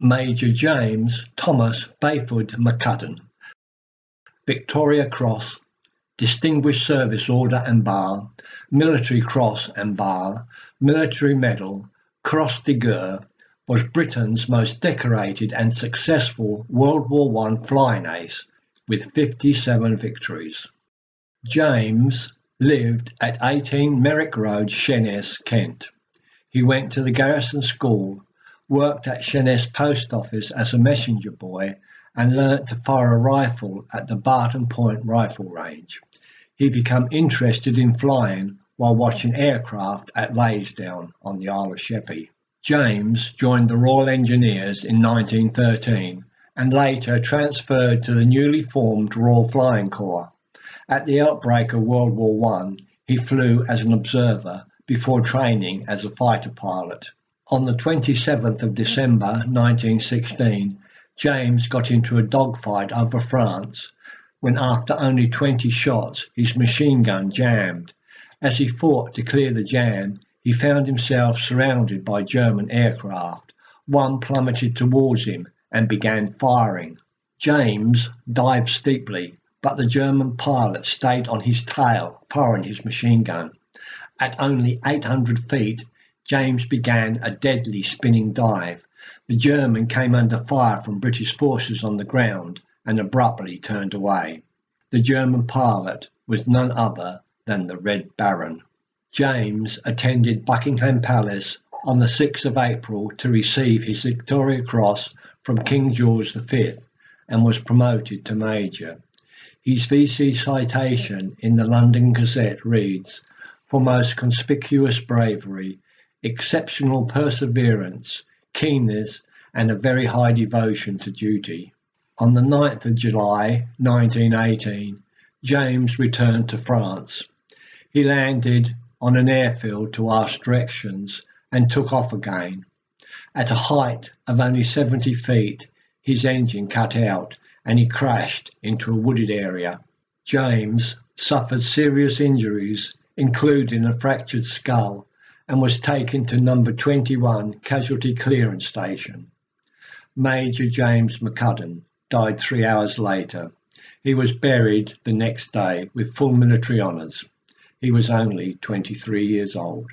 Major James Thomas Byford McCudden, Victoria Cross, Distinguished Service Order and Bar, Military Cross and Bar, Military Medal, Cross de Guerre, was Britain's most decorated and successful World War I flying ace, with 57 victories. James lived at 18 Merrick Road, Sheerness, Kent. He went to the Garrison School, worked at Sheerness Post Office as a messenger boy, and learnt to fire a rifle at the Barton Point Rifle Range. He became interested in flying while watching aircraft at Laysdown on the Isle of Sheppey. James joined the Royal Engineers in 1913 and later transferred to the newly formed Royal Flying Corps. At the outbreak of World War I, he flew as an observer before training as a fighter pilot. On the 27th of December 1916, James got into a dogfight over France when, after only 20 shots, his machine gun jammed. As he fought to clear the jam, he found himself surrounded by German aircraft. One plummeted towards him and began firing. James dived steeply, but the German pilot stayed on his tail, firing his machine gun. At only 800 feet, James began a deadly spinning dive. The German came under fire from British forces on the ground and abruptly turned away. The German pilot was none other than the Red Baron. James attended Buckingham Palace on the 6th of April to receive his Victoria Cross from King George V and was promoted to Major. His VC citation in the London Gazette reads, "For most conspicuous bravery, exceptional perseverance, keenness, and a very high devotion to duty." On the 9th of July 1918, James returned to France. He landed on an airfield to ask directions and took off again. At a height of only 70 feet, his engine cut out and he crashed into a wooded area. James suffered serious injuries, including a fractured skull, and was taken to number 21 Casualty Clearance Station. Major James McCudden died 3 hours later. He was buried the next day with full military honours. He was only 23 years old.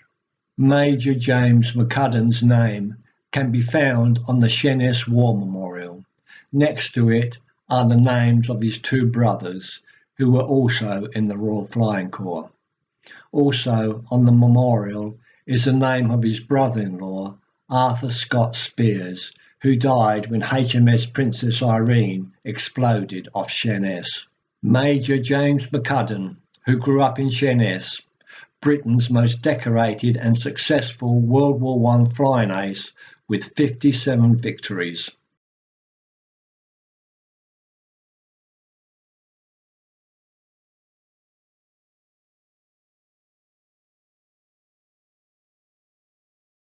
Major James McCudden's name can be found on the Sheerness War Memorial. Next to it are the names of his two brothers, who were also in the Royal Flying Corps. Also on the memorial is the name of his brother-in-law, Arthur Scott Spears, who died when HMS Princess Irene exploded off Sheerness. Major James McCudden, who grew up in Sheerness, Britain's most decorated and successful World War I flying ace with 57 victories.